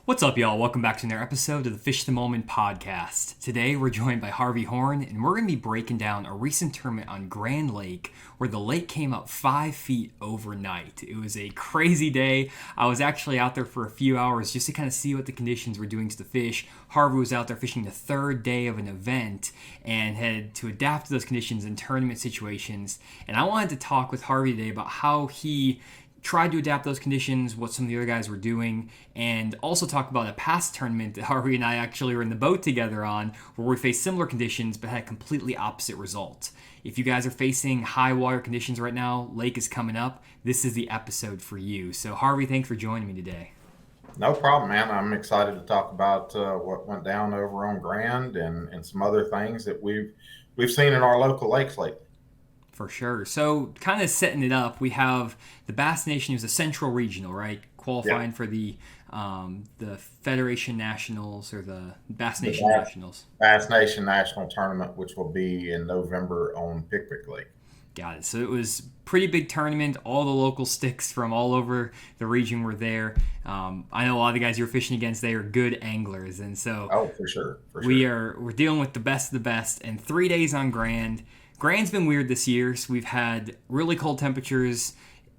What's up, y'all? Welcome back to another episode of the Fish the Moment podcast. Today, we're joined by Harvey Horn, and we're going to be breaking down a recent tournament on Grand Lake where the lake came up 5 feet overnight. It was a crazy day. I was actually out there for a few hours just to kind of see what the conditions were doing to the fish. Harvey was out there fishing the third day of an event and had to adapt to those conditions in tournament situations. And I wanted to talk with Harvey today about how he tried to adapt those conditions, what some of the other guys were doing, and also talk about a past tournament that Harvey and I actually were in the boat together on, where we faced similar conditions but had completely opposite results. If you guys are facing high water conditions right now, lake is coming up, this is the episode for you. So Harvey, thanks for joining me today. No problem, man. I'm excited to talk about what went down over on Grand and some other things that we've seen in our local lakes lately. For sure. So, kind of setting it up, we have the Bass Nation, who's a central regional, right? Yeah, Qualifying for the Federation Nationals or the Bass the Nation Nationals. Bass Nation National Tournament, which will be in November on Pickwick Lake. Got it. So it was pretty big tournament. All the local sticks from all over the region were there. I know a lot of the guys you're fishing against. They are good anglers, and so Oh, for sure, for we sure. are we're dealing with the best of the best. And 3 days on Grand. Grand's been weird this year. So we've had really cold temperatures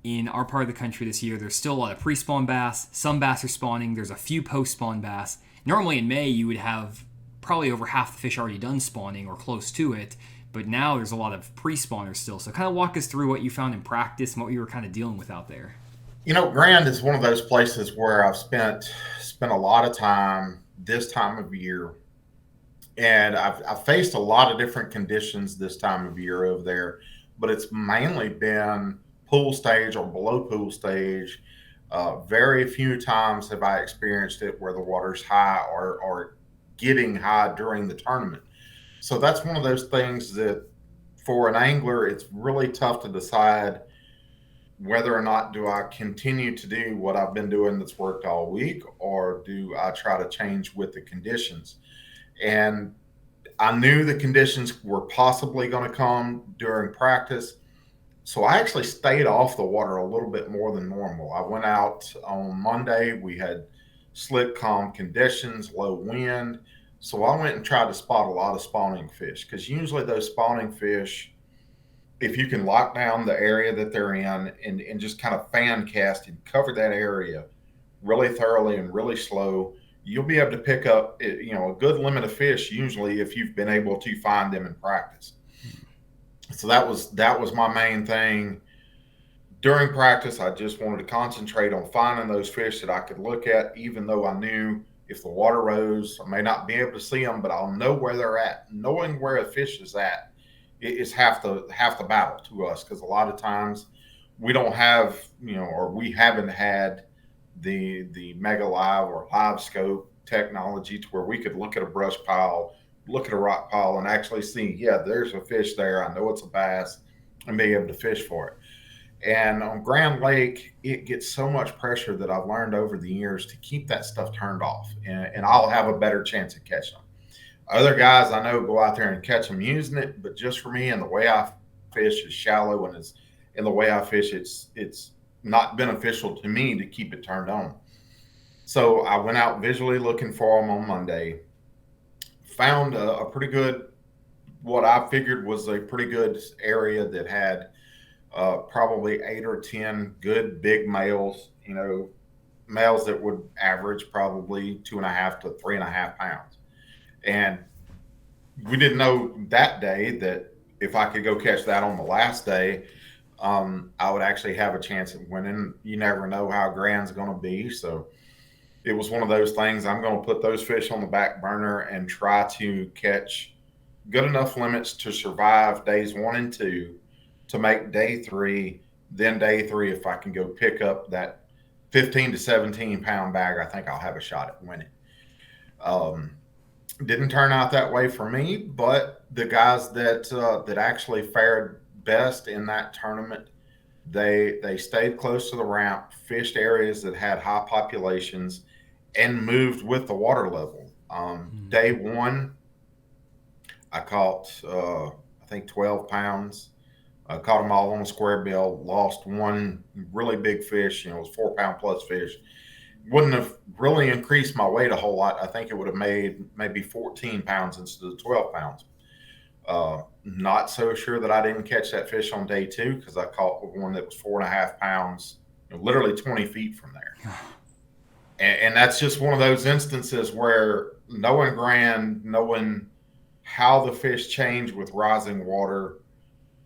in our part of the country this year. There's still a lot of pre-spawn bass. Some bass are spawning. There's a few post-spawn bass. Normally in May you would have probably over half the fish already done spawning or close to it. But now there's a lot of pre-spawners still. So kind of walk us through what you found in practice and what you were kind of dealing with out there. Grand is one of those places where I've spent a lot of time this time of year, and I've faced a lot of different conditions this time of year over there, but it's mainly been pool stage or below pool stage. Very few times have I experienced it where the water's high or getting high during the tournament. So that's one of those things that for an angler, it's really tough to decide whether or not do I continue to do what I've been doing that's worked all week, or do I try to change with the conditions. And I knew the conditions were possibly going to come during practice. So I actually stayed off the water a little bit more than normal. I went out on Monday. We had slick, calm conditions, low wind. So I went and tried to spot a lot of spawning fish, because usually those spawning fish, if you can lock down the area that they're in and just kind of fan cast and cover that area really thoroughly and really slow, you'll be able to pick up, a good limit of fish usually if you've been able to find them in practice. So that was my main thing during practice. I just wanted to concentrate on finding those fish that I could look at, even though I knew if the water rose, I may not be able to see them, but I'll know where they're at. Knowing where a fish is at is half the battle to us, because a lot of times we don't have, or we haven't had the mega live or live scope technology to where we could look at a brush pile, look at a rock pile, and actually see, yeah, there's a fish there. I know it's a bass, and be able to fish for it. And on Grand Lake, it gets so much pressure that I've learned over the years to keep that stuff turned off, and I'll have a better chance of catching them. Other guys I know go out there and catch them using it, but just for me and the way I fish is shallow, and the way I fish, it's not beneficial to me to keep it turned on. So I went out visually looking for them on Monday, found a pretty good, what I figured was a pretty good area that had probably 8 or 10 good big males, males that would average probably 2.5 to 3.5 pounds. And we didn't know that day that if I could go catch that on the last day, I would actually have a chance at winning. You never know how Grand's going to be. So it was one of those things. I'm going to put those fish on the back burner and try to catch good enough limits to survive days 1 and 2 to make day 3. Then day 3, if I can go pick up that 15 to 17 pound bag, I think I'll have a shot at winning. Didn't turn out that way for me, but the guys that actually fared best in that tournament, they stayed close to the ramp, fished areas that had high populations, and moved with the water level. Day 1, I caught I think 12 pounds. Caught them all on a square bill. Lost one really big fish. It was 4 pound plus fish, Wouldn't have really increased my weight a whole lot. I think it would have made maybe 14 pounds instead of 12 pounds. Not so sure that I didn't catch that fish on day two, because I caught one that was 4.5 pounds, literally 20 feet from there. And that's just one of those instances where knowing how the fish change with rising water,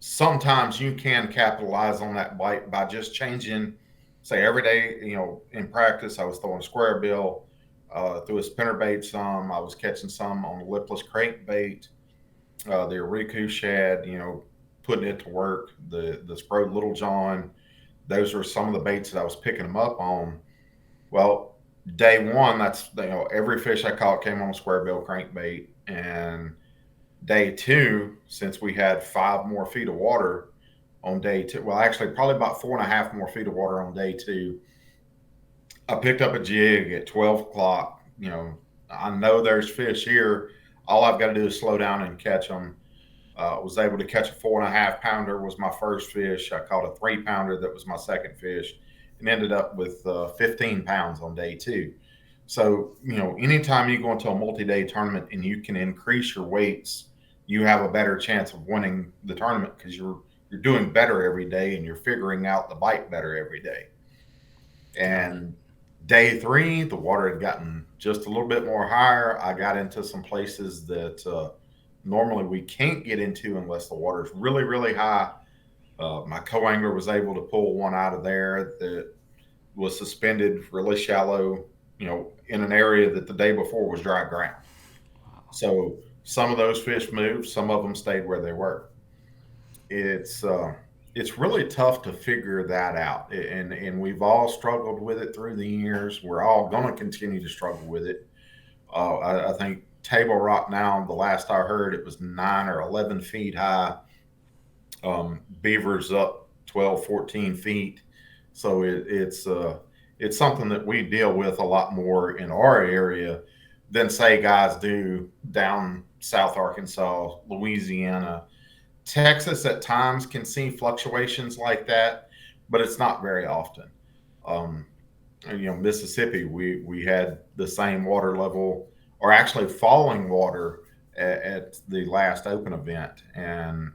sometimes you can capitalize on that bite by just changing. Say every day, in practice, I was throwing a square bill, threw a spinnerbait some. I was catching some on a lipless crankbait, the Ariku shad, putting it to work, the Sprode Little John. Those are some of the baits that I was picking them up on. Well, day one, that's, every fish I caught came on a square bill crankbait. And day two, since we had 5 more feet of water on day two, well, actually probably about 4.5 more feet of water on day two, I picked up a jig at 12 o'clock. I know there's fish here. All I've got to do is slow down and catch them. Was able to catch a 4.5 pounder, was my first fish. I caught a 3 pounder that was my second fish, and ended up with 15 pounds on day two. So, anytime you go into a multi-day tournament and you can increase your weights, you have a better chance of winning the tournament, because you're doing better every day and you're figuring out the bite better every day. And day three, the water had gotten just a little bit more higher. I got into some places that normally we can't get into unless the water's really, really high. My co-angler was able to pull one out of there that was suspended really shallow, in an area that the day before was dry ground. So some of those fish moved, some of them stayed where they were. It's really tough to figure that out, and we've all struggled with it through the years. We're all going to continue to struggle with it. I think Table Rock now, the last I heard, it was 9 or 11 feet high. Beaver's up 12, 14 feet. So it's something that we deal with a lot more in our area than, say, guys do down South Arkansas, Louisiana. Texas at times can see fluctuations like that, but it's not very often. Mississippi, we had the same water level, or actually falling water at the last open event. And,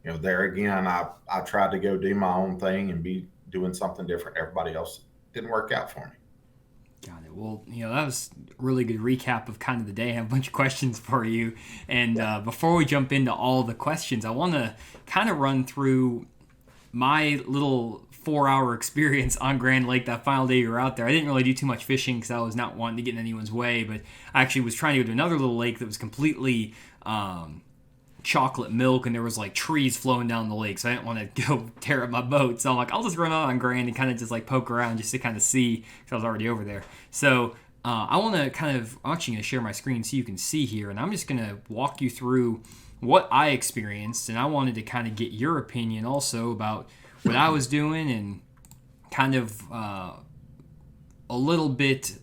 there again, I tried to go do my own thing and be doing something different. Everybody else didn't work out for me. Got it. Well, that was a really good recap of kind of the day. I have a bunch of questions for you. And before we jump into all the questions, I want to kind of run through my little 4-hour experience on Grand Lake that final day you were out there. I didn't really do too much fishing because I was not wanting to get in anyone's way, but I actually was trying to go to another little lake that was completely chocolate milk, and there was like trees flowing down the lake, so I didn't want to go tear up my boat. So I'm like, I'll just run out on Grand and kind of just like poke around just to kind of see, because I was already over there. So I want to I'm actually going to share my screen so you can see here, and I'm just going to walk you through what I experienced, and I wanted to kind of get your opinion also about what I was doing, and kind of a little bit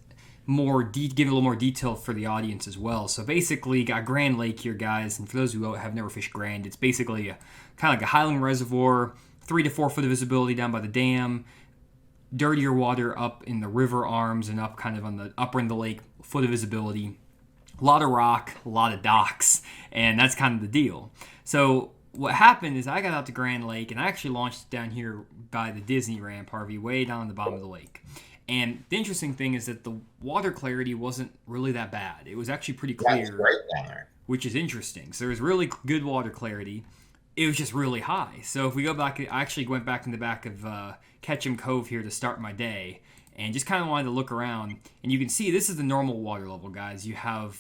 more give a little more detail for the audience as well. So basically, got Grand Lake here, guys, and for those who have never fished Grand, it's basically kind of like a highland reservoir, 3 to 4 foot of visibility down by the dam, dirtier water up in the river arms and up kind of on the upper end of the lake, foot of visibility, a lot of rock, a lot of docks, and that's kind of the deal. So what happened is I got out to Grand Lake, and I actually launched down here by the Disney ramp, Harvey, way down at the bottom of the lake. And the interesting thing is that the water clarity wasn't really that bad. It was actually pretty clear, it's great down there, which is interesting. So there was really good water clarity. It was just really high. So if we go back, I actually went back in the back of Ketchum Cove here to start my day, and just kind of wanted to look around. And you can see this is the normal water level, guys. You have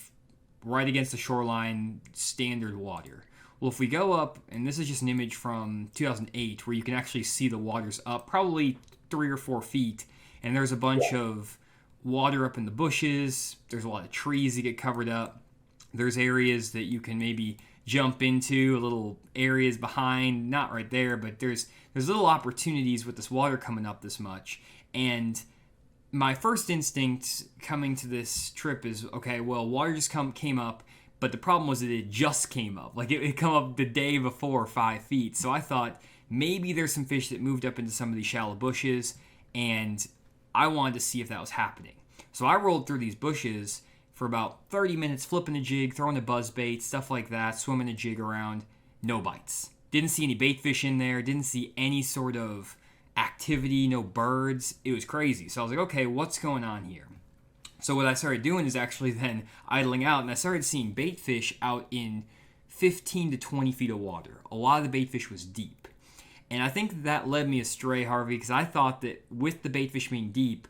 right against the shoreline standard water. Well, if we go up, and this is just an image from 2008, where you can actually see the water's up probably 3 or 4 feet. And there's a bunch of water up in the bushes. There's a lot of trees that get covered up. There's areas that you can maybe jump into, little areas behind, not right there, but there's little opportunities with this water coming up this much. And my first instinct coming to this trip is, okay, well, water just came up, but the problem was that it just came up. Like, it come up the day before 5 feet. So I thought maybe there's some fish that moved up into some of these shallow bushes, and I wanted to see if that was happening. So I rolled through these bushes for about 30 minutes, flipping a jig, throwing a buzz bait, stuff like that, swimming a jig around. No bites. Didn't see any bait fish in there. Didn't see any sort of activity, no birds. It was crazy. So I was like, okay, what's going on here? So what I started doing is actually then idling out, and I started seeing bait fish out in 15 to 20 feet of water. A lot of the bait fish was deep. And I think that led me astray, Harvey, because I thought that with the bait fish being deep,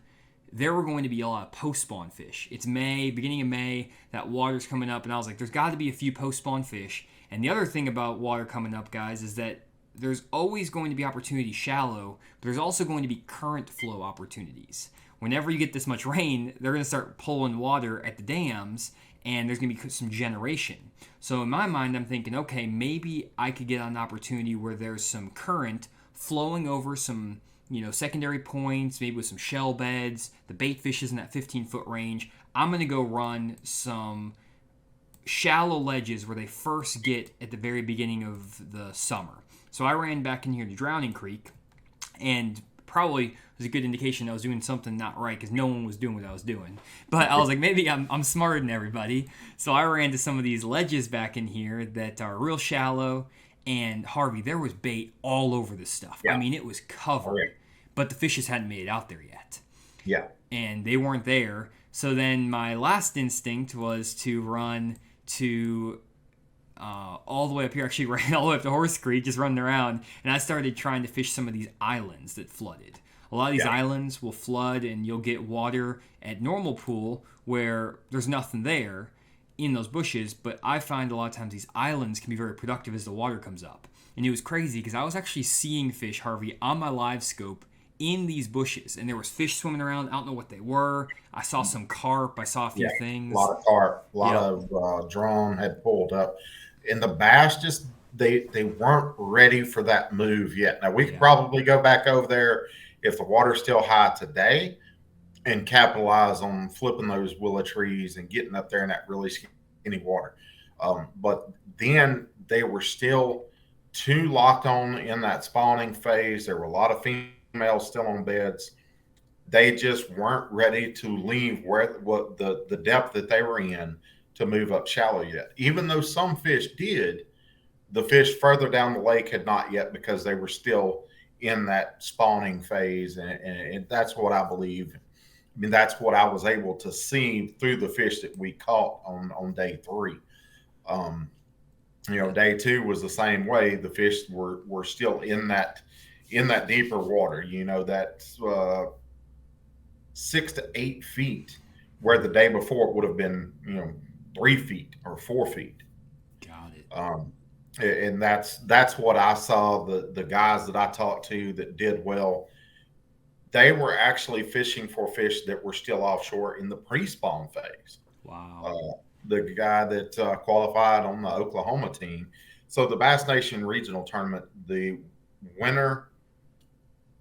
there were going to be a lot of post-spawn fish. It's May, beginning of May, that water's coming up, and I was like, there's got to be a few post-spawn fish. And the other thing about water coming up, guys, is that there's always going to be opportunities shallow, but there's also going to be current flow opportunities. Whenever you get this much rain, they're going to start pulling water at the dams, and there's going to be some generation. So in my mind, I'm thinking, okay, maybe I could get an opportunity where there's some current flowing over some, secondary points, maybe with some shell beds. The bait fish is in that 15-foot range. I'm going to go run some shallow ledges where they first get at the very beginning of the summer. So I ran back in here to Drowning Creek, and probably was a good indication I was doing something not right because no one was doing what I was doing. But I was like, maybe I'm smarter than everybody. So I ran to some of these ledges back in here that are real shallow. And Harvey, there was bait all over this stuff. Yeah. I mean, it was covered. Right. But the fishes hadn't made it out there yet. Yeah. And they weren't there. So then my last instinct was to run to all the way up here. Actually, ran all the way up to Horse Creek, just running around. And I started trying to fish some of these islands that flooded. A lot of these islands will flood, and you'll get water at normal pool where there's nothing there in those bushes. But I find a lot of times these islands can be very productive as the water comes up. And it was crazy because I was actually seeing fish, Harvey, on my live scope in these bushes. And there was fish swimming around. I don't know what they were. I saw some carp. I saw a few things. A lot of carp. A lot of drone had pulled up. And the bass just, they weren't ready for that move yet. Now, we could probably go back over there if the water's still high today and capitalize on flipping those willow trees and getting up there in that really skinny water. But then they were still too locked on in that spawning phase. There were a lot of females still on beds. They just weren't ready to leave what the depth that they were in to move up shallow yet. Even though some fish did, the fish further down the lake had not yet because they were still in that spawning phase. And that's what I believe. I mean, that's what I was able to see through the fish that we caught on day 3. Day 2 was the same way. The fish were still in that deeper water, that's 6 to 8 feet, where the day before it would have been, 3 feet or 4 feet. Got it. And that's what I saw. The guys that I talked to that did well, they were actually fishing for fish that were still offshore in the pre-spawn phase. Wow. The guy that qualified on the Oklahoma team. So the Bass Nation Regional Tournament, the winner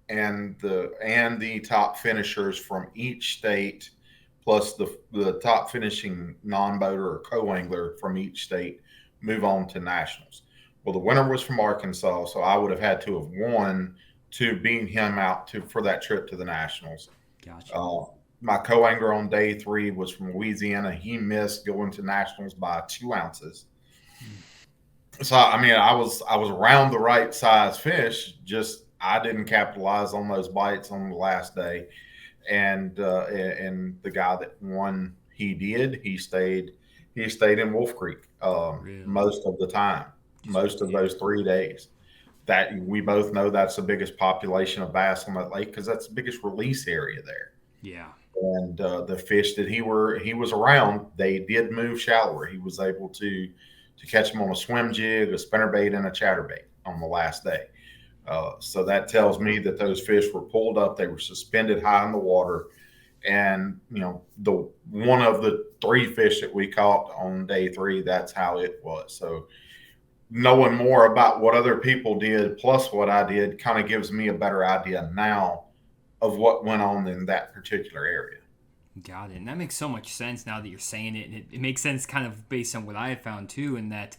and the top finishers from each state, plus the top finishing non-boater or co-angler from each state, move on to nationals. Well, the winner was from Arkansas, so I would have had to have won to beat him out for that trip to the nationals. Gotcha. My co-angler on day 3 was from Louisiana. He missed going to nationals by 2 ounces. So I mean, I was around the right size fish. Just I didn't capitalize on those bites on the last day. And the guy that won, he did. He stayed in Wolf Creek really? Most of the time, most of those 3 days. That we both know that's the biggest population of bass on that lake because that's the biggest release area there. Yeah. And the fish that he was around, they did move shallower. He was able to catch them on a swim jig, a spinnerbait, and a chatterbait on the last day. So that tells me that those fish were pulled up. They were suspended high in the water. And, the one of the 3 fish that we caught on day 3, that's how it was. So knowing more about what other people did plus what I did kind of gives me a better idea now of what went on in that particular area. Got it. And that makes so much sense now that you're saying it. And it makes sense kind of based on what I had found too, in that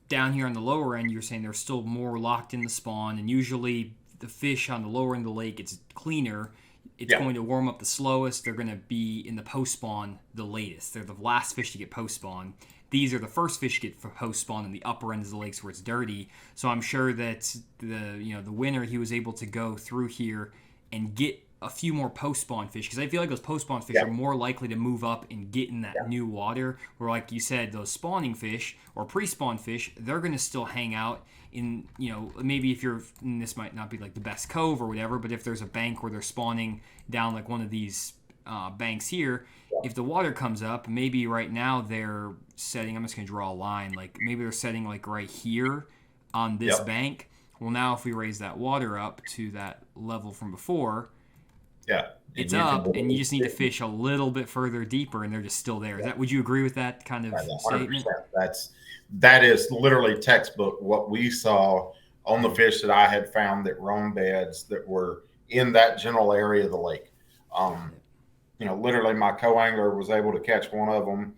down here on the lower end, you're saying they're still more locked in the spawn. And usually the fish on the lower end of the lake, it's cleaner. it's going to warm up the slowest. They're going to be in the post spawn the latest. They're the last fish to get post spawn. These are the first fish to get post spawn in the upper ends of the lakes where it's dirty. So I'm sure that the winter he was able to go through here and get a few more post spawn fish, because I feel like those post spawn fish are more likely to move up and get in that new water. Where, like you said, those spawning fish or pre spawn fish, they're going to still hang out in, maybe if you're, and this might not be like the best cove or whatever, but if there's a bank where they're spawning down like one of these banks here, if the water comes up, maybe right now they're setting, I'm just going to draw a line, like maybe they're setting like right here on this bank. Well, now if we raise that water up to that level from before, it's up, and you just need to fish a little bit further deeper, and they're just still there. Would you agree with that kind of statement? That is literally textbook what we saw on the fish that I had found that roamed beds that were in that general area of the lake. Literally my co-angler was able to catch one of them.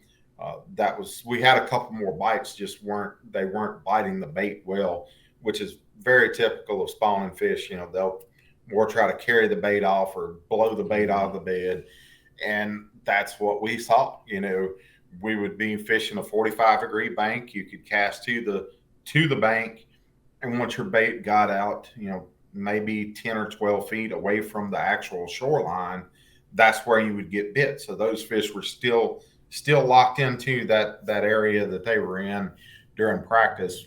We had a couple more bites, they weren't biting the bait well, which is very typical of spawning fish. They'll more try to carry the bait off or blow the bait out of the bed. And that's what we saw. We would be fishing a 45-degree bank. You could cast to the bank, and once your bait got out, maybe 10 or 12 feet away from the actual shoreline, that's where you would get bit. So those fish were still locked into that area that they were in during practice.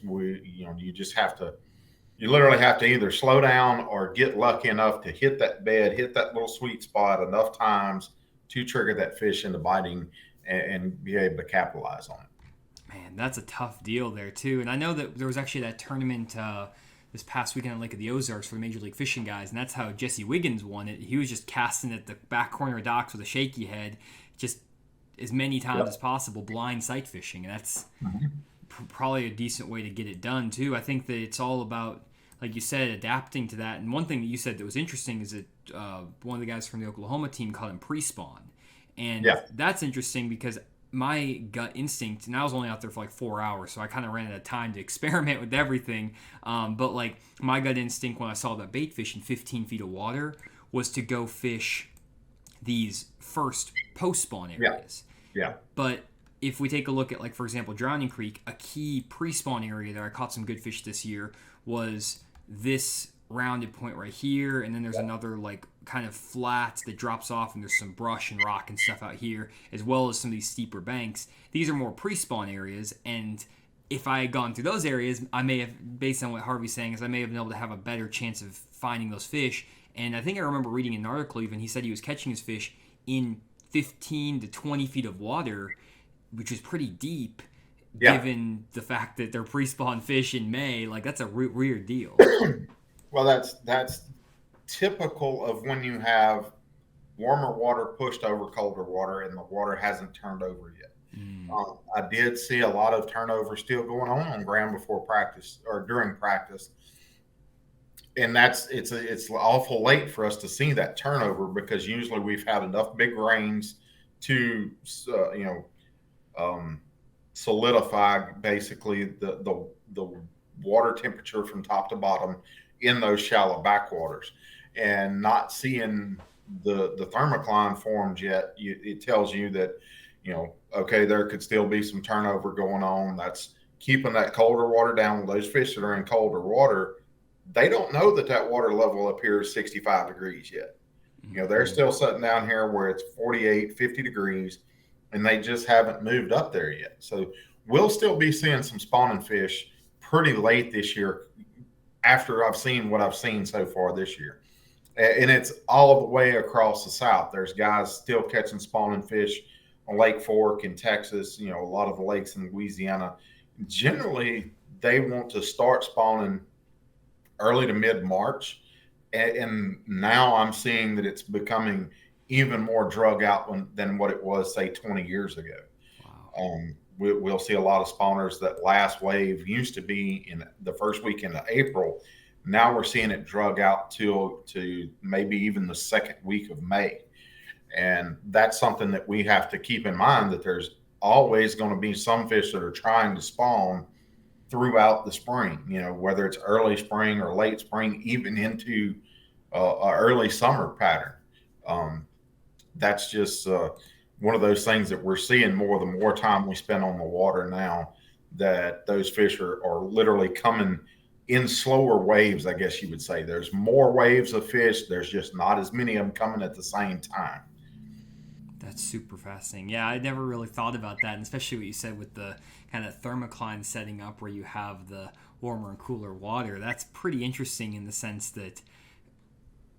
You literally have to either slow down or get lucky enough to hit that bed, hit that little sweet spot enough times to trigger that fish into biting and be able to capitalize on it. Man, that's a tough deal there too. And I know that there was actually that tournament this past weekend at Lake of the Ozarks for the Major League Fishing guys, and that's how Jesse Wiggins won it. He was just casting at the back corner of docks with a shaky head, just as many times as possible, blind sight fishing, and that's probably a decent way to get it done too. I think that it's all about, like you said, adapting to that. And one thing that you said that was interesting is that one of the guys from the Oklahoma team called him pre-spawn. And that's interesting because my gut instinct, and I was only out there for like 4 hours, so I kind of ran out of time to experiment with everything. But like my gut instinct when I saw that bait fish in 15 feet of water was to go fish these first post-spawn areas. Yeah. But if we take a look at, like, for example, Drowning Creek, a key pre-spawn area that I caught some good fish this year was this rounded point right here, and then there's another like kind of flat that drops off, and there's some brush and rock and stuff out here, as well as some of these steeper banks. These are more pre-spawn areas, and if I had gone through those areas, I may have, based on what Harvey's saying, is I may have been able to have a better chance of finding those fish. And I think I remember reading an article even, he said he was catching his fish in 15 to 20 feet of water, which is pretty deep, given the fact that they're pre-spawn fish in May. Like, that's a weird deal. Well, that's typical of when you have warmer water pushed over colder water and the water hasn't turned over yet. I did see a lot of turnover still going on ground before practice or during practice. And it's awful late for us to see that turnover, because usually we've had enough big rains to solidify basically the water temperature from top to bottom in those shallow backwaters. And not seeing the thermocline formed yet, it tells you that, okay, there could still be some turnover going on. That's keeping that colder water down. Those fish that are in colder water, they don't know that water level up here is 65 degrees yet. They're still sitting down here where it's 48, 50 degrees, and they just haven't moved up there yet. So we'll still be seeing some spawning fish pretty late this year, after I've seen what I've seen so far this year. And it's all the way across the South. There's guys still catching spawning fish on Lake Fork in Texas, a lot of the lakes in Louisiana. Generally, they want to start spawning early to mid-March. And now I'm seeing that it's becoming even more drug out than what it was, say, 20 years ago. Wow. We'll see a lot of spawners. That last wave used to be in the first weekend of April. Now we're seeing it drug out to maybe even the second week of May. And that's something that we have to keep in mind, that there's always going to be some fish that are trying to spawn throughout the spring, whether it's early spring or late spring, even into a early summer pattern. Um, that's just one of those things that we're seeing more the more time we spend on the water now, that those fish are literally coming in slower waves, I guess you would say. There's more waves of fish. There's just not as many of them coming at the same time. That's super fascinating. Yeah, I never really thought about that, and especially what you said with the kind of thermocline setting up where you have the warmer and cooler water. That's pretty interesting in the sense that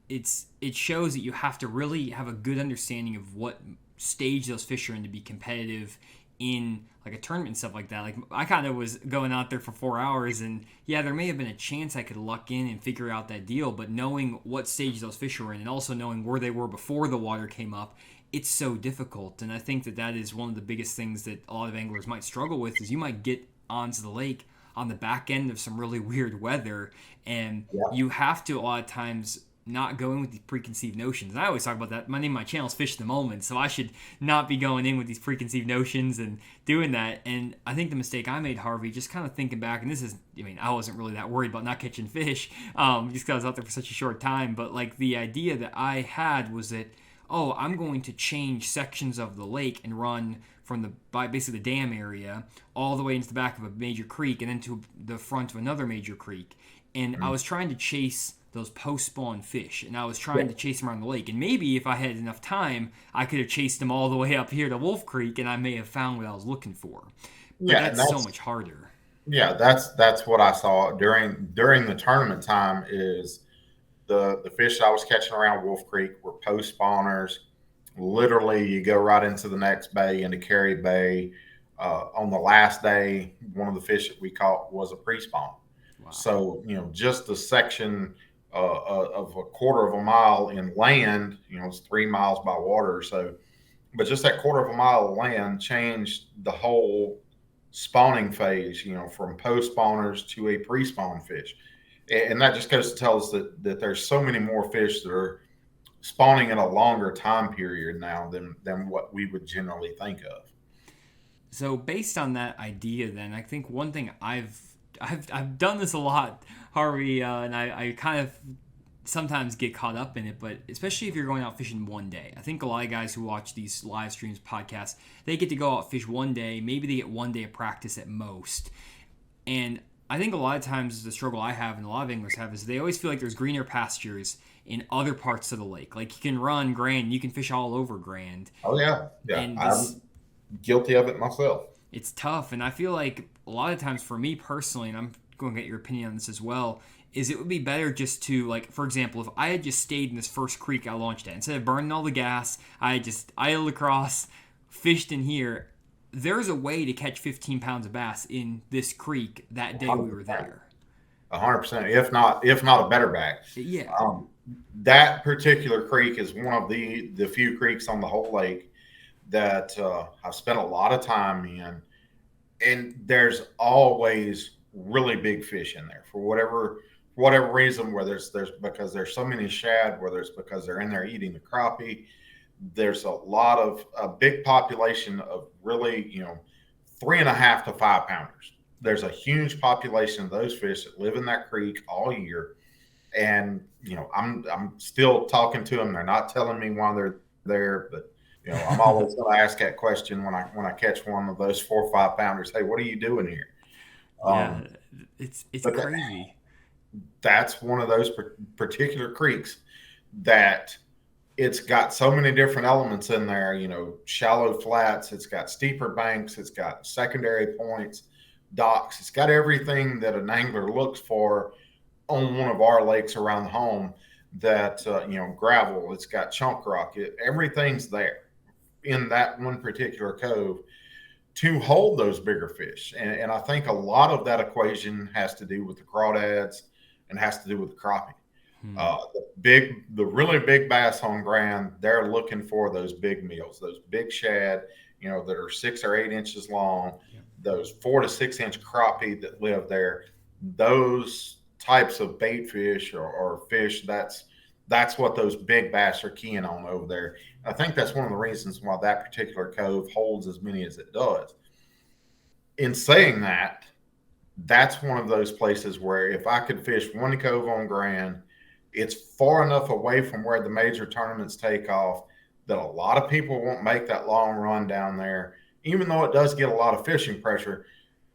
it shows that you have to really have a good understanding of what stage those fish are in to be competitive in like a tournament and stuff like that. Like I kind of was going out there for 4 hours, and yeah, there may have been a chance I could luck in and figure out that deal, but knowing what stage those fish were in and also knowing where they were before the water came up, it's so difficult. And I think that that is one of the biggest things that a lot of anglers might struggle with is you might get onto the lake on the back end of some really weird weather, and Yeah. you have to a lot of times not go in with these preconceived notions. And I always talk about that. My name of my channel is Fish the Moment, so I should not be going in with these preconceived notions and doing that. And I think the mistake I made, Harvey, just kind of thinking back, and this is, I mean, I wasn't really that worried about not catching fish, just because I was out there for such a short time. But like the idea that I had was that, oh, I'm going to change sections of the lake and run from basically the dam area all the way into the back of a major creek and then to the front of another major creek. And I was trying to chase those post-spawn fish, and I was trying to chase them around the lake. And maybe if I had enough time, I could have chased them all the way up here to Wolf Creek, and I may have found what I was looking for. But Yeah, and that's so much harder. that's what I saw during the tournament time is the fish I was catching around Wolf Creek were post spawners. Literally, you go right into the next bay, into Carey Bay. On the last day, one of the fish that we caught was a pre-spawn. Wow. So just the section of a quarter of a mile in land, it's 3 miles by water or so, but just that quarter of a mile of land changed the whole spawning phase, from post spawners to a pre-spawn fish. And that just goes to tell us that there's so many more fish that are spawning in a longer time period now than what we would generally think of. So based on that idea, then I think one thing I've done this a lot, Harvey, and I kind of sometimes get caught up in it, but especially if you're going out fishing one day. I think a lot of guys who watch these live streams, podcasts, they get to go out fish one day. Maybe they get one day of practice at most. And I think a lot of times the struggle I have and a lot of anglers have is they always feel like there's greener pastures in other parts of the lake. Like you can run Grand, you can fish all over Grand. Oh yeah, yeah. And this I'm guilty of it myself. it's tough. And I feel like a lot of times for me personally, and I'm going to get your opinion on this as well, is it would be better just to, like, for example, if I had just stayed in this first creek I launched at, instead of burning all the gas, I had just idled across, fished in here. There's a way to catch 15 pounds of bass in this creek that day we were there. 100%, if not a better bag. Yeah. That particular creek is one of the few creeks on the whole lake that I've spent a lot of time in, and there's always really big fish in there for whatever reason. Whether there's because there's so many shad, whether it's because they're in there eating the crappie. There's a big population of really 3.5 to 5 pounders. There's a huge population of those fish that live in that creek all year, and I'm still talking to them. They're not telling me why they're there, but I'm always going to ask that question when I catch one of those 4 or 5 pounders. Hey, what are you doing here? Yeah. It's But crazy. that's one of those particular creeks that it's got so many different elements in there. Shallow flats. It's got steeper banks. It's got secondary points, docks. It's got everything that an angler looks for on one of our lakes around the home. That gravel. It's got chunk rock. Everything's there in that one particular cove to hold those bigger fish. And I think a lot of that equation has to do with the crawdads and has to do with the crappie. The really big bass on Grand, they're looking for those big meals, those big shad, that are 6 or 8 inches long, those 4 to 6 inch crappie that live there. Those types of bait fish or fish, that's what those big bass are keying on over there. I think that's one of the reasons why that particular cove holds as many as it does. In saying that, that's one of those places where if I could fish one cove on Grand It's far enough away from where the major tournaments take off that a lot of people won't make that long run down there. Even though it does get a lot of fishing pressure,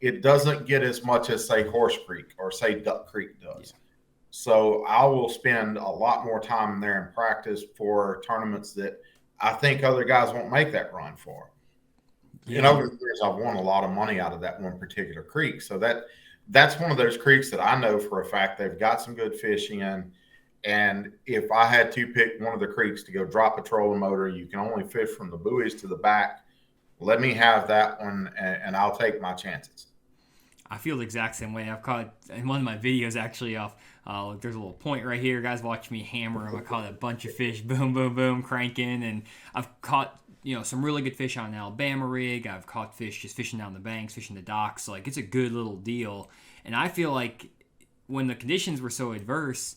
it doesn't get as much as, say, Horse Creek or, say, Duck Creek does. Yeah. So I will spend a lot more time there in practice for tournaments that I think other guys won't make that run for. In Yeah. other years, I've won a lot of money out of that one particular creek. So that's one of those creeks that I know for a fact they've got some good fish in. And if I had to pick one of the creeks to go drop a trolling motor, you can only fish from the buoys to the back. Let me have that one, and I'll take my chances. I feel the exact same way. I've caught in one of my videos actually off. There's a little point right here. Guys, watch me hammer them. I caught a bunch of fish, boom, boom, boom, cranking, and I've caught some really good fish on an Alabama rig. I've caught fish just fishing down the banks, fishing the docks. So, like, it's a good little deal. And I feel like when the conditions were so adverse,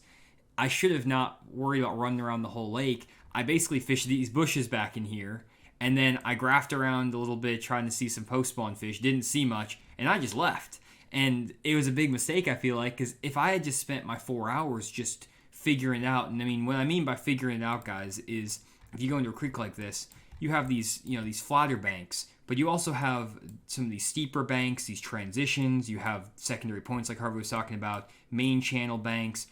I should have not worried about running around the whole lake. I basically fished these bushes back in here, and then I graphed around a little bit trying to see some post spawn fish. Didn't see much, and I just left. And it was a big mistake, I feel like, because if I had just spent my 4 hours just figuring it out, and I mean, what I mean by figuring it out, guys, is if you go into a creek like this, you have these flatter banks, but you also have some of these steeper banks, these transitions. You have secondary points like Harvey was talking about, main channel banks,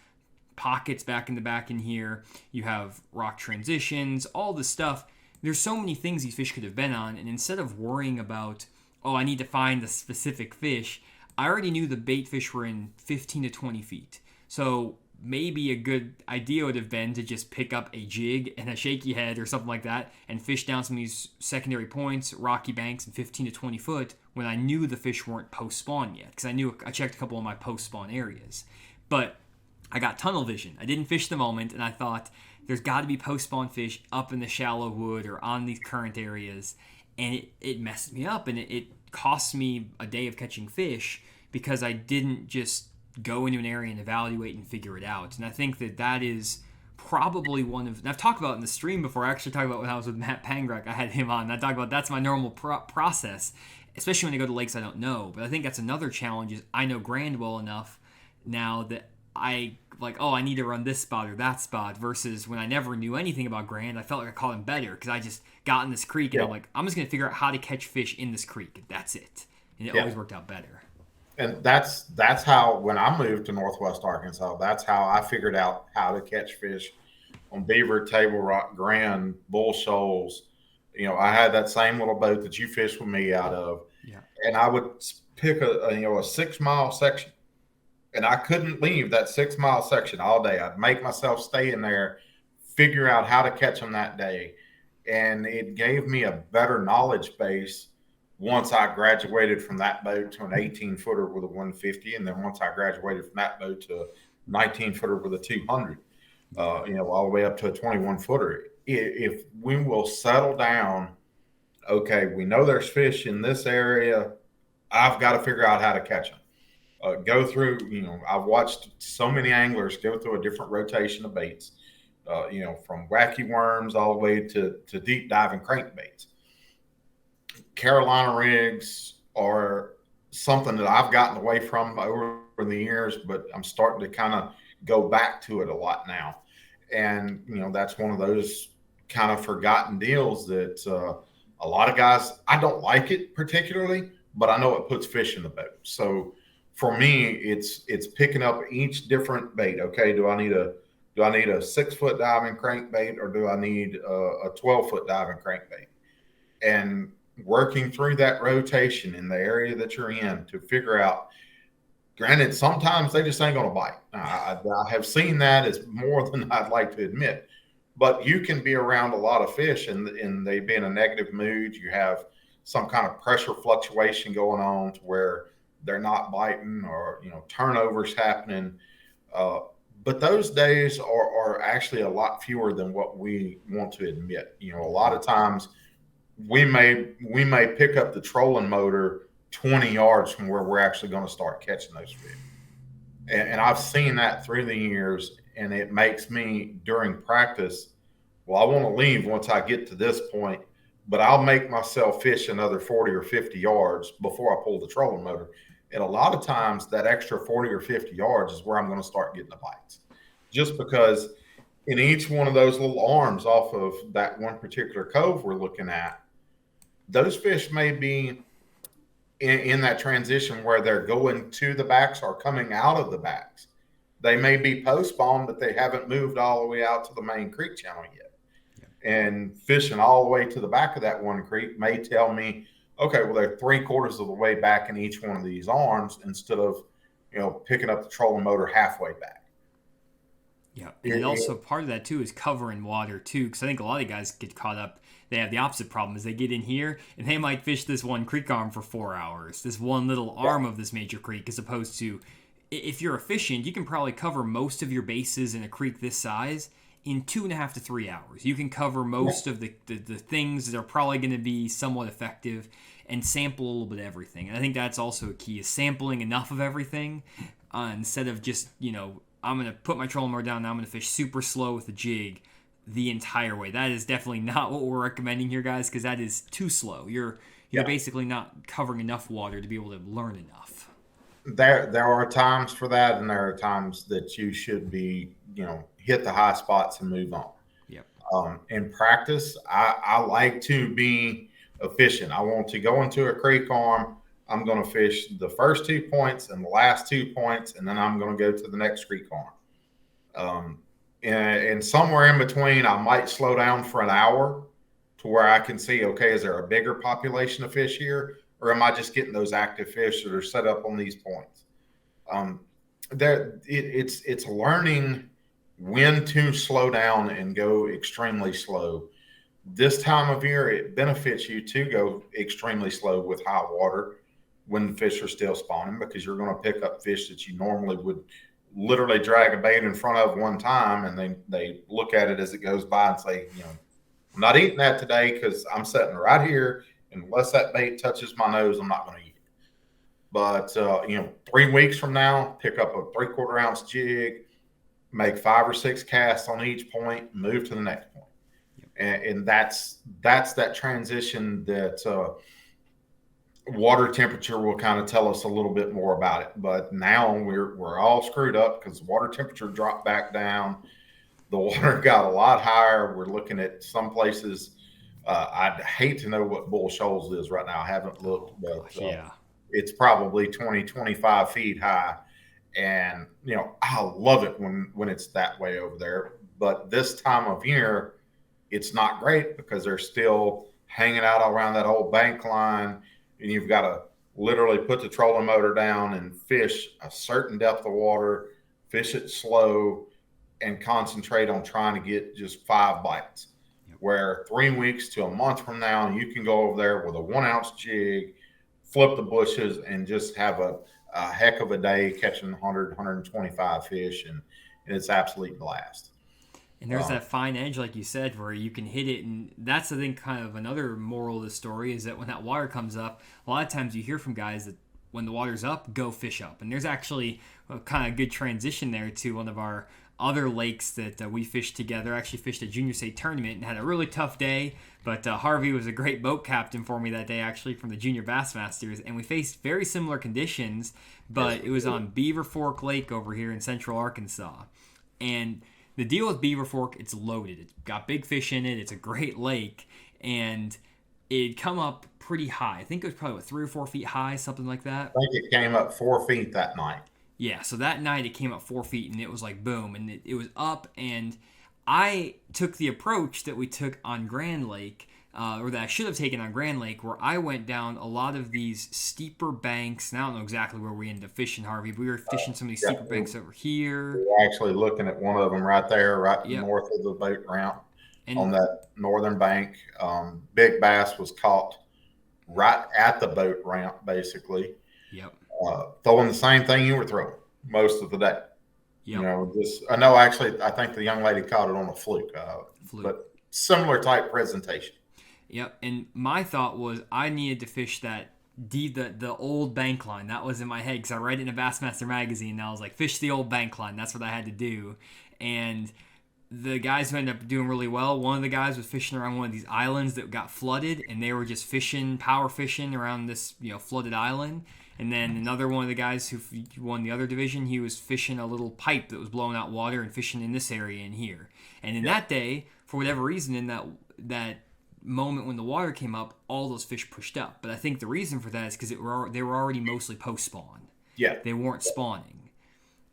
pockets back in the back in here. You have rock transitions, all this stuff. There's so many things these fish could have been on, and instead of worrying about, oh, I need to find the specific fish, I already knew the bait fish were in 15 to 20 feet. So maybe a good idea would have been to just pick up a jig and a shaky head or something like that and fish down some of these secondary points, rocky banks in 15 to 20 foot when I knew the fish weren't post-spawn yet, because I checked a couple of my post-spawn areas. But I got tunnel vision. I didn't fish the moment, and I thought there's got to be post-spawn fish up in the shallow wood or on these current areas, and it messed me up, and it cost me a day of catching fish because I didn't just go into an area and evaluate and figure it out. And I think that is probably one of, and I've talked about it in the stream before. I actually talked about when I was with Matt Pangrak. I had him on, and I talked about that's my normal process, especially when I go to lakes I don't know. But I think that's another challenge is I know Grand well enough now that I like, oh, I need to run this spot or that spot, versus when I never knew anything about Grand, I felt like I caught him better because I just got in this creek and I'm like, I'm just going to figure out how to catch fish in this creek. That's it. And it always worked out better. And that's how, when I moved to Northwest Arkansas, that's how I figured out how to catch fish on Beaver, Table Rock, Grand, Bull Shoals. I had that same little boat that you fished with me out of. Yeah. And I would pick a 6 mile section, and I couldn't leave that 6 mile section all day. I'd make myself stay in there, figure out how to catch them that day. And it gave me a better knowledge base once I graduated from that boat to an 18 footer with a 150. And then once I graduated from that boat to a 19 footer with a 200, all the way up to a 21 footer. If we will settle down, okay, we know there's fish in this area, I've got to figure out how to catch them. Go through, I've watched so many anglers go through a different rotation of baits, from wacky worms all the way to deep diving crankbaits. Carolina rigs are something that I've gotten away from over the years, but I'm starting to kind of go back to it a lot now. And, that's one of those kind of forgotten deals that a lot of guys, I don't like it particularly, but I know it puts fish in the boat. So for me, it's picking up each different bait. Okay, do I need a 6 foot diving crankbait, or do I need a 12-foot diving crankbait? And working through that rotation in the area that you're in to figure out. Granted, sometimes they just ain't going to bite. I have seen that as more than I'd like to admit. But you can be around a lot of fish and they be in a negative mood. You have some kind of pressure fluctuation going on to where they're not biting, or turnovers happening. But those days are actually a lot fewer than what we want to admit. A lot of times we may pick up the trolling motor 20 yards from where we're actually going to start catching those fish. And I've seen that through the years, and it makes me, during practice, well, I want to leave once I get to this point, but I'll make myself fish another 40 or 50 yards before I pull the trolling motor. And a lot of times that extra 40 or 50 yards is where I'm going to start getting the bites. just because in each one of those little arms off of that one particular cove we're looking at, those fish may be in that transition where they're going to the backs or coming out of the backs. They may be post spawn, but they haven't moved all the way out to the main creek channel yet. And fishing all the way to the back of that one creek may tell me, okay, well, they're 3/4 of the way back in each one of these arms instead of, picking up the trolling motor halfway back. Yeah, and also part of that too is covering water too, because I think a lot of guys get caught up. They have the opposite problem: is they get in here and they might fish this one creek arm for 4 hours, this one little arm of this major creek, as opposed to if you're efficient, you can probably cover most of your bases in a creek this size in 2.5 to 3 hours. You can cover most of the things that are probably going to be somewhat effective and sample a little bit of everything. And I think that's also a key, is sampling enough of everything instead of just, I'm going to put my trolling motor down and I'm going to fish super slow with the jig the entire way. That is definitely not what we're recommending here, guys, because that is too slow. You're basically not covering enough water to be able to learn enough. There are times for that, and there are times that you should be, hit the high spots and move on. Yep. In practice, I like to be efficient. I want to go into a creek arm. I'm going to fish the first 2 points and the last 2 points, and then I'm going to go to the next creek arm. And somewhere in between, I might slow down for an hour to where I can see, okay, is there a bigger population of fish here? Or am I just getting those active fish that are set up on these points? It's learning when to slow down and go extremely slow. This time of year, it benefits you to go extremely slow with high water when the fish are still spawning, because you're going to pick up fish that you normally would literally drag a bait in front of one time, and they look at it as it goes by and say, I'm not eating that today because I'm sitting right here. Unless that bait touches my nose, I'm not going to eat it. But, 3 weeks from now, pick up a 3/4 ounce jig, make 5 or 6 casts on each point, move to the next point. Yep. And that's that transition that water temperature will kind of tell us a little bit more about it. But now we're all screwed up because water temperature dropped back down. The water got a lot higher. We're looking at some places. I'd hate to know what Bull Shoals is right now. I haven't looked, but it's probably 20, 25 feet high. And, I love it when it's that way over there. But this time of year, it's not great because they're still hanging out around that old bank line. And you've got to literally put the trolling motor down and fish a certain depth of water, fish it slow, and concentrate on trying to get just 5 bites. Where 3 weeks to a month from now, you can go over there with a 1 ounce jig, flip the bushes, and just have a heck of a day catching 100, 125 fish, and it's absolute blast. And there's that fine edge, like you said, where you can hit it. And that's, I think, kind of another moral of the story, is that when that water comes up, a lot of times you hear from guys that when the water's up, go fish up. And there's actually a kind of good transition there to one of our other lakes that we fished together. I actually fished a junior state tournament and had a really tough day, but Harvey was a great boat captain for me that day, actually, from the Junior Bassmasters, and we faced very similar conditions, but it was on Beaver Fork Lake over here in central Arkansas. And the deal with Beaver Fork, it's loaded. It's got big fish in it. It's a great lake, and it'd come up pretty high. I think it was probably 3 or 4 feet high, something like that. I think it came up 4 feet that night. Yeah, so that night it came up 4 feet, and it was like boom, and it was up. And I took the approach that we took on Grand Lake, or that I should have taken on Grand Lake, where I went down a lot of these steeper banks. And I don't know exactly where we ended up fishing, Harvey, but we were fishing some of these steeper banks over here. We were actually looking at one of them right there, north of the boat ramp, and on that northern bank. Big bass was caught right at the boat ramp, basically. Yep. Throwing the same thing you were throwing most of the day. Yep. I think the young lady caught it on a fluke. But similar type presentation. Yep. And my thought was I needed to fish that the old bank line. That was in my head because I read it in a Bassmaster magazine, and I was like, fish the old bank line. That's what I had to do. And the guys who ended up doing really well, one of the guys was fishing around one of these islands that got flooded, and they were just fishing, power fishing around this flooded island. And then another one of the guys who won the other division, he was fishing a little pipe that was blowing out water and fishing in this area in here. And in that day, for whatever reason, in that moment when the water came up, all those fish pushed up. But I think the reason for that is because they were already mostly post spawn. Yeah. They weren't spawning.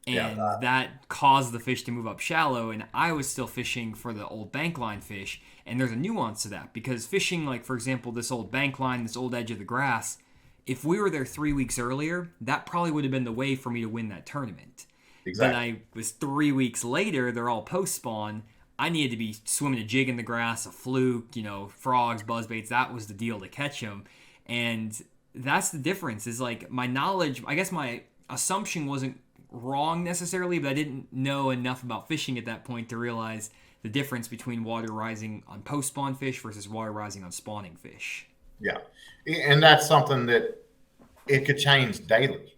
And Yeah. that caused the fish to move up shallow, and I was still fishing for the old bank line fish. And there's a nuance to that, because fishing, like, for example, this old bank line, this old edge of the grass, if we were there 3 weeks earlier, that probably would have been the way for me to win that tournament. Exactly. But I was 3 weeks later, they're all post spawn. I needed to be swimming a jig in the grass, a fluke, frogs, buzzbaits. That was the deal to catch them. And that's the difference, is like my knowledge, I guess my assumption wasn't wrong necessarily, but I didn't know enough about fishing at that point to realize the difference between water rising on post spawn fish versus water rising on spawning fish. Yeah. And that's something that it could change daily.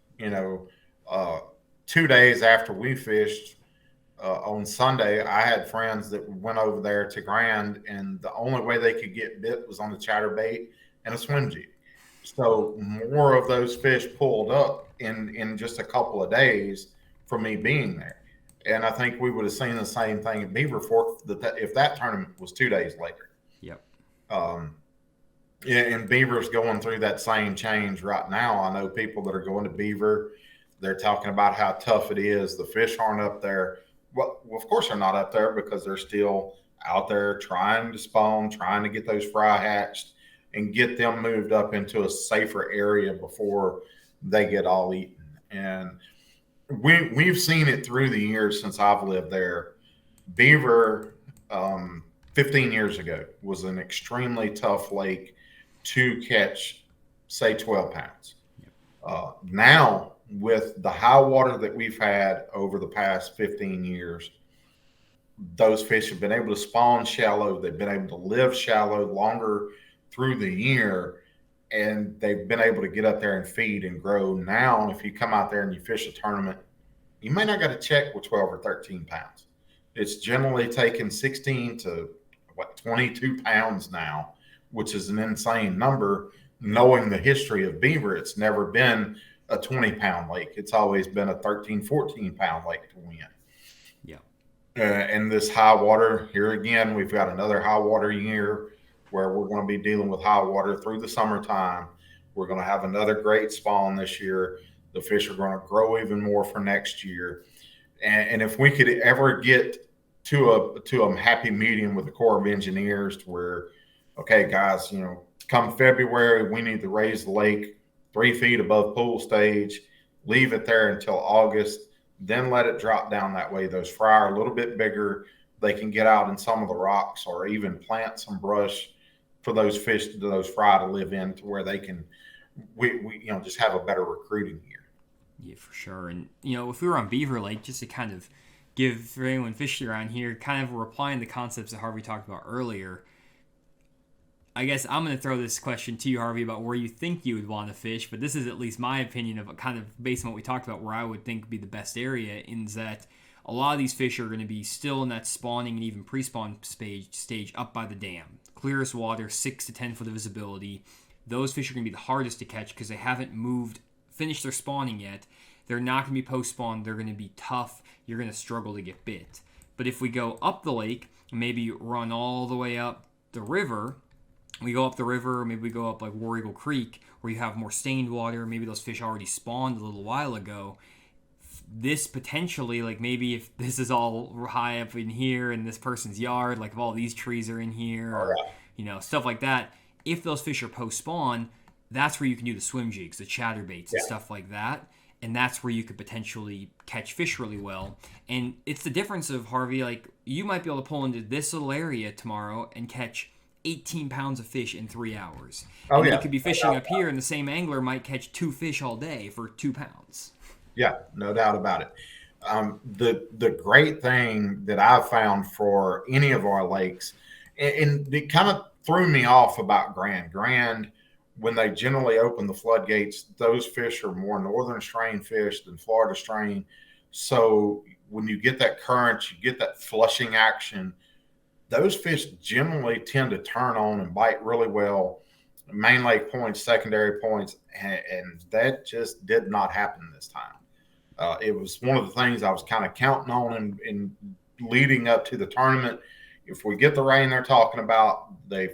2 days after we fished on Sunday, I had friends that went over there to Grand, and the only way they could get bit was on the chatterbait and a swim jig. So more of those fish pulled up in just a couple of days from me being there. And I think we would have seen the same thing at Beaver Fork if that tournament was 2 days later. Yep. And Beaver's going through that same change right now. I know people that are going to Beaver. They're talking about how tough it is. The fish aren't up there. Well, of course they're not up there, because they're still out there trying to spawn, trying to get those fry hatched and get them moved up into a safer area before they get all eaten. And we've seen it through the years since I've lived there. Beaver, 15 years ago, was an extremely tough lake to catch, say, 12 pounds. Now, with the high water that we've had over the past 15 years, those fish have been able to spawn shallow. They've been able to live shallow longer through the year, and they've been able to get up there and feed and grow. Now, if you come out there and you fish a tournament, you may not got to check with 12 or 13 pounds. It's generally taken 16 to 22 pounds now, which is an insane number. Knowing the history of Beaver, it's never been a 20-pound lake. It's always been a 13, 14-pound lake to win. Yeah. And this high water, here again, we've got another high water year where we're going to be dealing with high water through the summertime. We're going to have another great spawn this year. The fish are going to grow even more for next year. And if we could ever get to a happy medium with the Corps of Engineers, to where, okay, guys, come February, we need to raise the lake 3 feet above pool stage, leave it there until August, then let it drop down. That way those fry are a little bit bigger. They can get out in some of the rocks, or even plant some brush for those fish, those fry, to live in, to where they can, we just have a better recruiting year. Yeah, for sure. And, if we were on Beaver Lake, just to kind of give, for anyone fishing around here, kind of replying the concepts that Harvey talked about earlier, I guess I'm going to throw this question to you, Harvey, about where you think you would want to fish, but this is at least my opinion of kind of based on what we talked about, where I would think would be the best area, in that a lot of these fish are going to be still in that spawning and even pre-spawn stage up by the dam. Clearest water, 6 to 10 foot of visibility. Those fish are going to be the hardest to catch because they haven't finished their spawning yet. They're not going to be post-spawn. They're going to be tough. You're going to struggle to get bit. But if we go up the lake, maybe run all the way up the river, we go up the river, maybe we go up like War Eagle Creek, where you have more stained water. Maybe those fish already spawned a little while ago. This potentially, like maybe if this is all high up in here in this person's yard, like if all these trees are in here, or, stuff like that, if those fish are post-spawn, that's where you can do the swim jigs, the chatterbaits, and stuff like that. And that's where you could potentially catch fish really well. And it's the difference of, Harvey, like you might be able to pull into this little area tomorrow and catch 18 pounds of fish in 3 hours. And you could be fishing up here, and the same angler might catch 2 fish all day for 2 pounds. Yeah, no doubt about it. The great thing that I've found for any of our lakes, and it kind of threw me off about Grand, when they generally open the floodgates, those fish are more northern strain fish than Florida strain. So when you get that current, you get that flushing action. Those fish generally tend to turn on and bite really well, main lake points, secondary points, and that just did not happen this time. It was one of the things I was kind of counting on in leading up to the tournament. If we get the rain they're talking about, they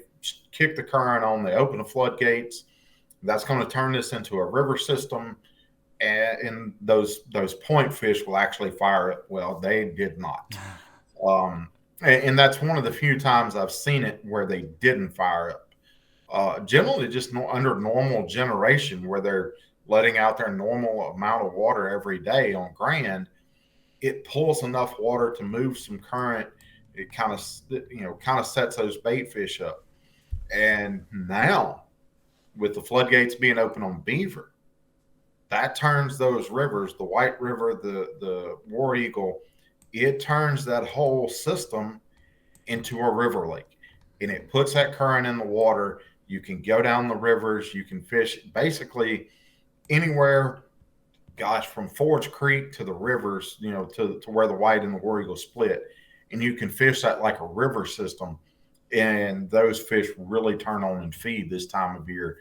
kick the current on, they open the floodgates. That's going to turn this into a river system, and those point fish will actually fire it. Well, they did not. And that's one of the few times I've seen it where they didn't fire up. Generally, just under normal generation, where they're letting out their normal amount of water every day on Grand, it pulls enough water to move some current. It kind of sets those bait fish up. And now, with the floodgates being open on Beaver, that turns those rivers, the White River, the War Eagle, it turns that whole system into a river lake, and it puts that current in the water. You can go down the rivers, you can fish basically anywhere, gosh, from Forge Creek to the rivers, to where the White and the War Eagle split, and you can fish that like a river system. And those fish really turn on and feed this time of year.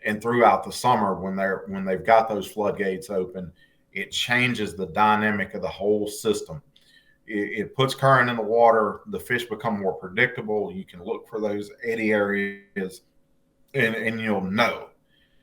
And throughout the summer, when they've got those floodgates open, it changes the dynamic of the whole system. It puts current in the water. The fish become more predictable. You can look for those eddy areas, and you'll know.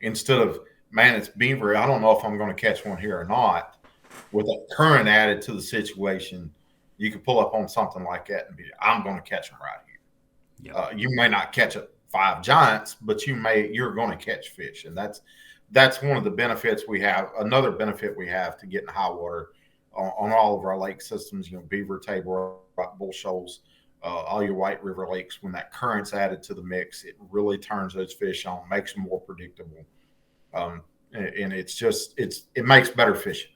Instead of, man, it's Beaver, I don't know if I'm going to catch one here or not. With a current added to the situation, you can pull up on something like that and I'm going to catch them right here. Yep. You may not catch 5 giants, but you're going to catch fish, and that's one of the benefits we have. Another benefit we have to get in high water on all of our lake systems, Beaver, Tabor, Bull Shoals, all your White River lakes. When that current's added to the mix, it really turns those fish on, makes them more predictable, and it makes better fishing.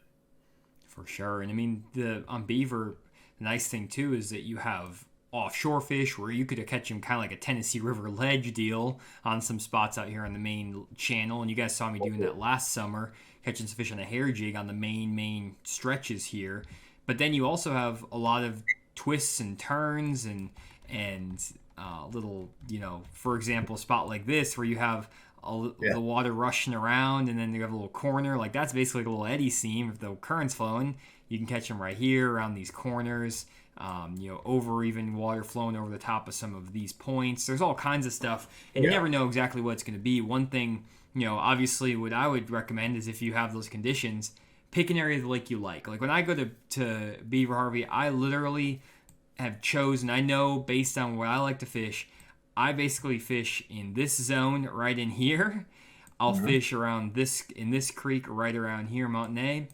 For sure. And I mean, on Beaver, the nice thing too is that you have offshore fish where you could catch them kind of like a Tennessee River ledge deal on some spots out here on the main channel. And you guys saw me doing that last summer, catching some fish on a hair jig on the main stretches here. But then you also have a lot of twists and turns and little, for example, a spot like this where you have the water rushing around, and then you have a little corner. Like, that's basically like a little eddy seam. If the current's flowing, you can catch them right here around these corners. Over even water flowing over the top of some of these points. There's all kinds of stuff, and you never know exactly what it's going to be. One thing, obviously what I would recommend is if you have those conditions, pick an area of the lake you like. Like when I go to Beaver Harvey, I literally have chosen, I know based on what I like to fish, I basically fish in this zone right in here. I'll fish around in this creek right around here, Mountain A.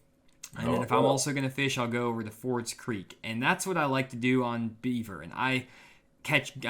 And then if I'm also going to fish, I'll go over to Ford's Creek. And that's what I like to do on Beaver. And I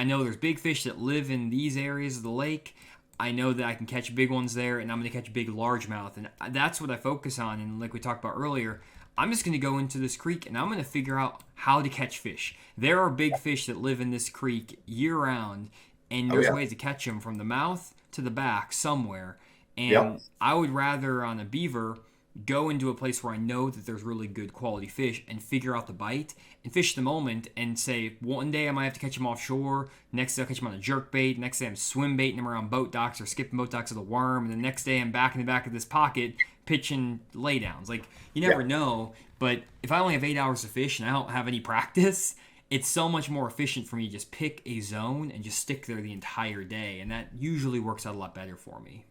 know there's big fish that live in these areas of the lake. I know that I can catch big ones there, and I'm going to catch big largemouth. And that's what I focus on. And like we talked about earlier, I'm just going to go into this creek, and I'm going to figure out how to catch fish. There are big fish that live in this creek year-round, and there's ways to catch them from the mouth to the back somewhere. And I would rather, on a Beaver, go into a place where I know that there's really good quality fish and figure out the bite and fish the moment and say, one day I might have to catch them offshore, next day I'll catch them on a jerk bait, next day I'm swim baiting them around boat docks or skipping boat docks with a worm, and the next day I'm back in the back of this pocket pitching laydowns. Like, you never know, but if I only have 8 hours to fish and I don't have any practice, it's so much more efficient for me to just pick a zone and just stick there the entire day, and that usually works out a lot better for me.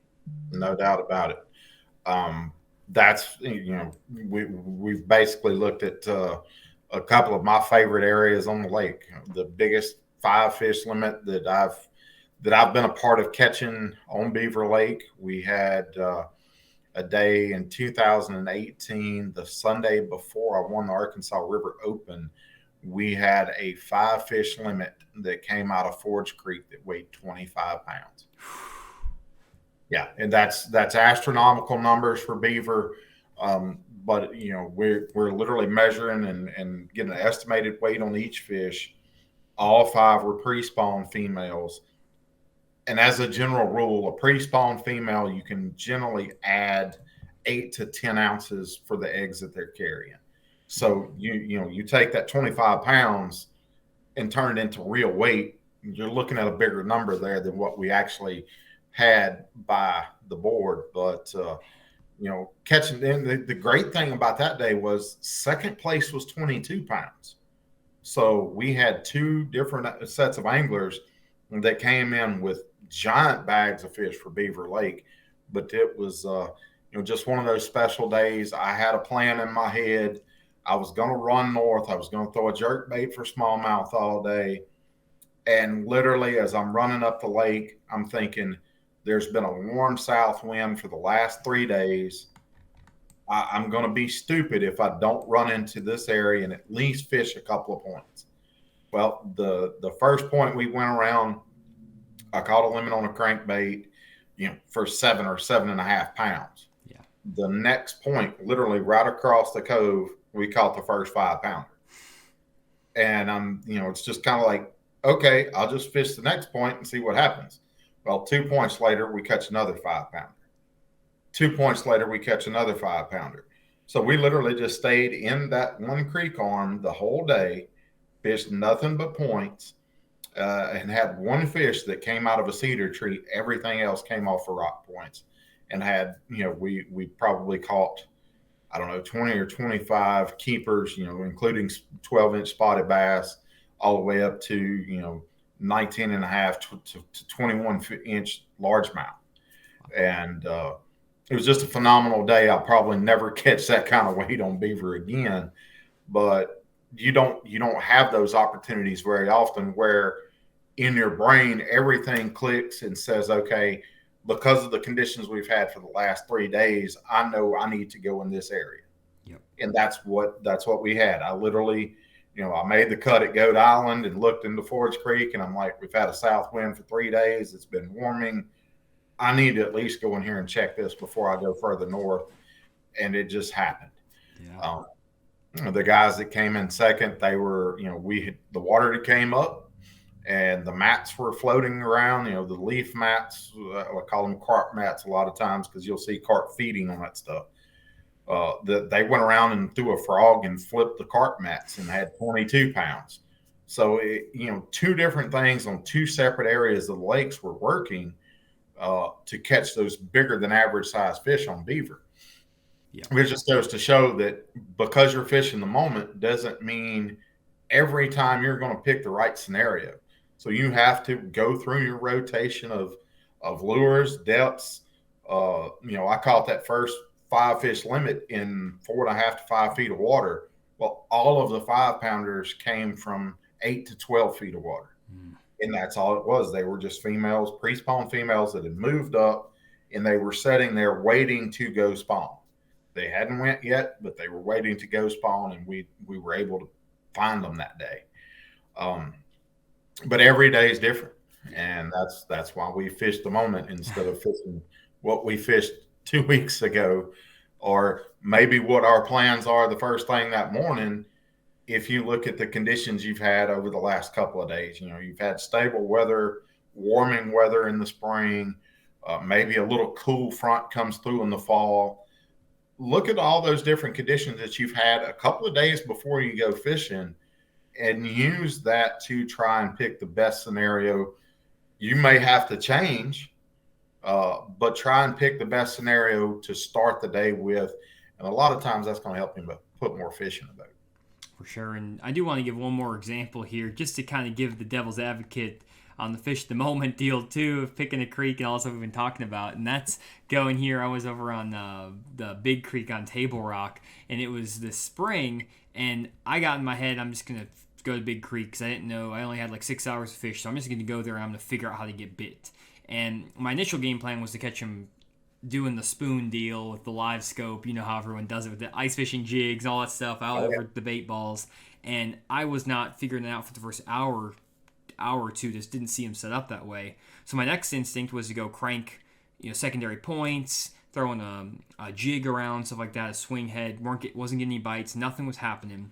No doubt about it. That's, we've basically looked at a couple of my favorite areas on the lake. The biggest 5 fish limit that I've been a part of catching on Beaver Lake. We had a day in 2018, the Sunday before I won the Arkansas River Open. We had a 5 fish limit that came out of Forge Creek that weighed 25 pounds. Yeah, and that's astronomical numbers for Beaver. But we're literally measuring and getting an estimated weight on each fish. All 5 were pre-spawn females. And as a general rule, a pre-spawn female, you can generally add 8 to 10 ounces for the eggs that they're carrying. So you take that 25 pounds and turn it into real weight, you're looking at a bigger number there than what we actually had by the board. But catching in the great thing about that day was second place was 22 pounds. So we had two different sets of anglers that came in with giant bags of fish for Beaver Lake. But it was just one of those special days. I had a plan in my head. I was going to run north. I was going to throw a jerk bait for smallmouth all day. And literally, as I'm running up the lake, I'm thinking, there's been a warm south wind for the last 3 days. I'm going to be stupid if I don't run into this area and at least fish a couple of points. Well, the first point we went around, I caught a limit on a crankbait, for 7.5 pounds. Yeah. The next point, literally right across the cove, we caught the first 5-pounder. And it's just kind of like, okay, I'll just fish the next point and see what happens. Well, 2 points later, we catch another 5-pounder. 2 points later, we catch another 5-pounder. So we literally just stayed in that one creek arm the whole day, fished nothing but points, and had one fish that came out of a cedar tree. Everything else came off of rock points, and had, we probably caught, I don't know, 20 or 25 keepers, including 12-inch spotted bass, all the way up to, 19 and a half to 21-inch largemouth. And it was just a phenomenal day. I'll probably never catch that kind of weight on beaver again, but you don't have those opportunities very often where in your brain everything clicks and says, okay, because of the conditions we've had for the last 3 days, I know I need to go in this area. Yep. And that's what we had. I literally, I made the cut at Goat Island and looked into Forge Creek, and I'm like, we've had a south wind for 3 days. It's been warming. I need to at least go in here and check this before I go further north. And it just happened. Yeah. The guys that came in second, they were, the water that came up and the mats were floating around, the leaf mats, I call them carp mats a lot of times because you'll see carp feeding on that stuff. They went around and threw a frog and flipped the carp mats and had 22 pounds. So, two different things on two separate areas of the lakes were working to catch those bigger than average size fish on beaver. Yeah. It just goes to show that because you're fishing the moment doesn't mean every time you're going to pick the right scenario. So you have to go through your rotation of lures, depths. I caught that first 5-fish limit in 4.5 to 5 feet of water. Well, all of the 5-pounders came from 8 to 12 feet of water. And that's all it was. They were just females, pre-spawn females that had moved up, and they were sitting there waiting to go spawn. They hadn't went yet, but they were waiting to go spawn, and we were able to find them that day. But every day is different, and that's why we fished the moment instead of fishing what we fished 2 weeks ago, or maybe what our plans are the first thing that morning. If you look at the conditions you've had over the last couple of days, you've had stable weather, warming weather in the spring, maybe a little cool front comes through in the fall. Look at all those different conditions that you've had a couple of days before you go fishing and use that to try and pick the best scenario. You may have to change, but try and pick the best scenario to start the day with. And a lot of times that's going to help him put more fish in the boat. For sure. And I do want to give one more example here just to kind of give the devil's advocate on the fish the moment deal too, of picking a creek and all the stuff we've been talking about. And that's going here. I was over on the big creek on Table Rock, and it was this spring, and I got in my head, I'm just going to go to Big Creek because I didn't know, I only had like 6 hours to fish, so I'm just going to go there and I'm going to figure out how to get bit. And my initial game plan was to catch him doing the spoon deal with the live scope, how everyone does it with the ice fishing jigs and all that stuff out over the bait balls. And I was not figuring it out for the first hour or two, just didn't see him set up that way. So my next instinct was to go crank, secondary points, throwing a jig around, stuff like that, a swing head, wasn't getting any bites, nothing was happening.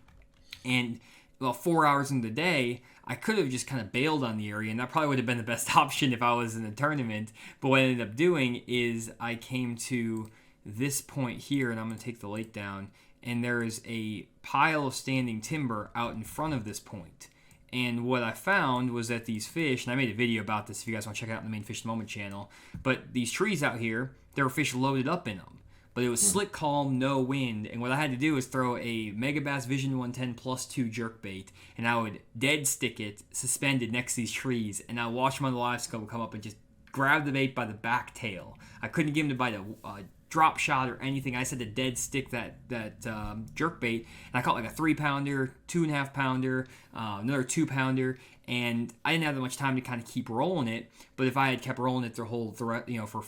And 4 hours into the day, I could have just kind of bailed on the area, and that probably would have been the best option if I was in a tournament. But what I ended up doing is I came to this point here, and I'm going to take the lake down, and there is a pile of standing timber out in front of this point. And what I found was that these fish, and I made a video about this if you guys want to check it out on the main Fish of the Moment channel, but these trees out here, there were fish loaded up in them. But it was slick, calm, no wind, and what I had to do was throw a Megabass Vision 110 plus 2 jerkbait, and I would dead stick it suspended next to these trees, and I would watch him on the live scope come up and just grab the bait by the back tail. I couldn't get him to bite a drop shot or anything. I just had to dead stick that jerkbait, and I caught like a 3-pounder, 2.5-pounder, another 2-pounder, and I didn't have that much time to kind of keep rolling it. But if I had kept rolling it for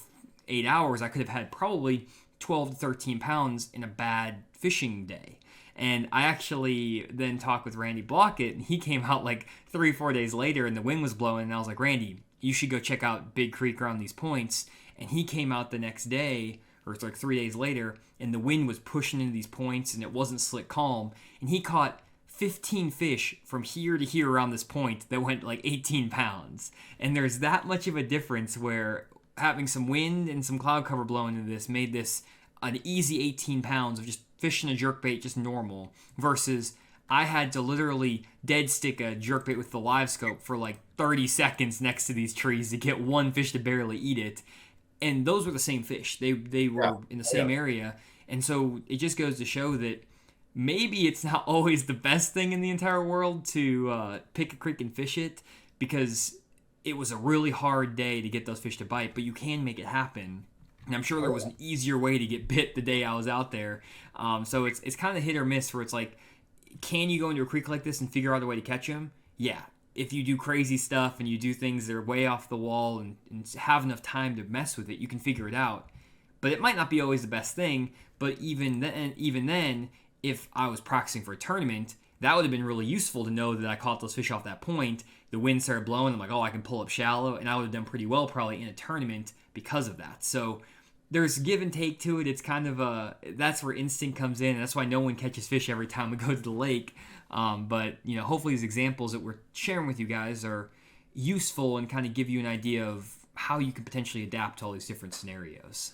8 hours, I could have had probably 12 to 13 pounds in a bad fishing day. And I actually then talked with Randy Blockett, and he came out like 3-4 days later, and the wind was blowing, and I was like, Randy, you should go check out Big Creek around these points. And he came out the next day, or it's like 3 days later, and the wind was pushing into these points, and it wasn't slick calm, and he caught 15 fish from here to here around this point that went like 18 pounds. And there's that much of a difference where having some wind and some cloud cover blowing into this made this an easy 18 pounds of just fishing a jerkbait just normal, versus I had to literally dead stick a jerkbait with the live scope for like 30 seconds next to these trees to get one fish to barely eat it. And those were the same fish. They were in the same area. And so it just goes to show that maybe it's not always the best thing in the entire world to pick a creek and fish it, because it was a really hard day to get those fish to bite, but you can make it happen. And I'm sure there was an easier way to get bit the day I was out there. So it's kind of hit or miss, where it's like, can you go into a creek like this and figure out a way to catch them? Yeah. If you do crazy stuff and you do things that are way off the wall and have enough time to mess with it, you can figure it out. But it might not be always the best thing. But even then, if I was practicing for a tournament, that would have been really useful to know that I caught those fish off that point. The wind started blowing. I'm like, oh, I can pull up shallow. And I would have done pretty well probably in a tournament because of that. So there's give and take to it. It's kind of that's where instinct comes in. And that's why no one catches fish every time we go to the lake. But hopefully these examples that we're sharing with you guys are useful and kind of give you an idea of how you can potentially adapt to all these different scenarios.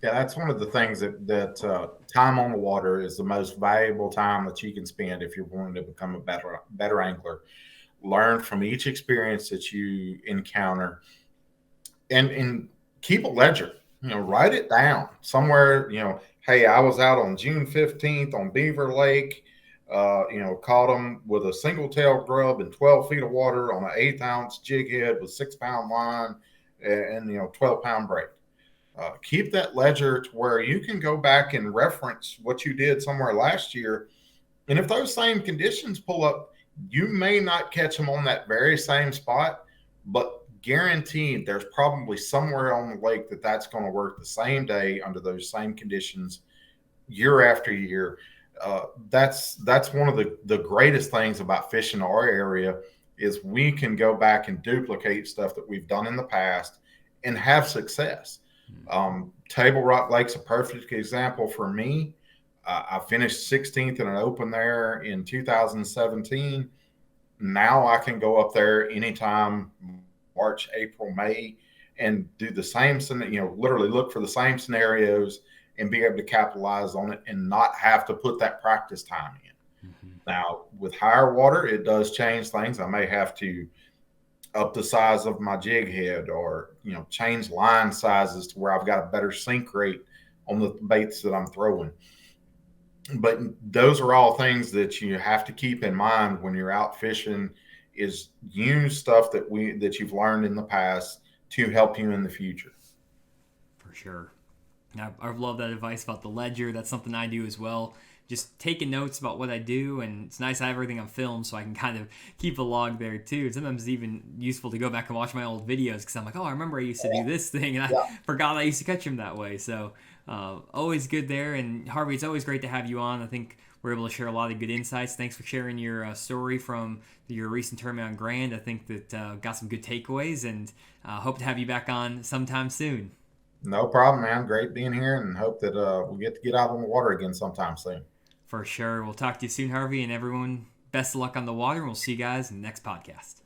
Yeah, that's one of the things that time on the water is the most valuable time that you can spend if you're wanting to become a better angler. Learn from each experience that you encounter, and keep a ledger. Write it down somewhere. Hey, I was out on June 15th on Beaver Lake. Caught them with a single tail grub in 12 feet of water on an 1/8 ounce jig head with 6-pound line and 12-pound braid. Keep that ledger to where you can go back and reference what you did somewhere last year. And if those same conditions pull up, you may not catch them on that very same spot, but guaranteed there's probably somewhere on the lake that's going to work the same day under those same conditions year after year. That's one of the greatest things about fishing our area is we can go back and duplicate stuff that we've done in the past and have success. Table Rock Lake's a perfect example for me. I finished 16th in an open there in 2017. Now I can go up there anytime, March, April, May, and do the same, literally look for the same scenarios and be able to capitalize on it and not have to put that practice time in. Mm-hmm. Now, with higher water, it does change things. I may have to up the size of my jig head or, change line sizes to where I've got a better sink rate on the baits that I'm throwing. But those are all things that you have to keep in mind when you're out fishing, is use stuff that you've learned in the past to help you in the future. For sure. I love that advice about the ledger. That's something I do as well. Just taking notes about what I do, and it's nice I have everything on film so I can kind of keep a log there too. Sometimes it's even useful to go back and watch my old videos because I'm like, oh, I remember I used to do this thing, and I forgot I used to catch them that way. So always good there. And Harvey, it's always great to have you on. I think we're able to share a lot of good insights. Thanks for sharing your story from your recent tournament on Grand. I think that got some good takeaways, and hope to have you back on sometime soon. No problem, man. Great being here, and hope that we get to get out on the water again sometime soon. For sure. We'll talk to you soon, Harvey, and everyone, best of luck on the water, and we'll see you guys in the next podcast.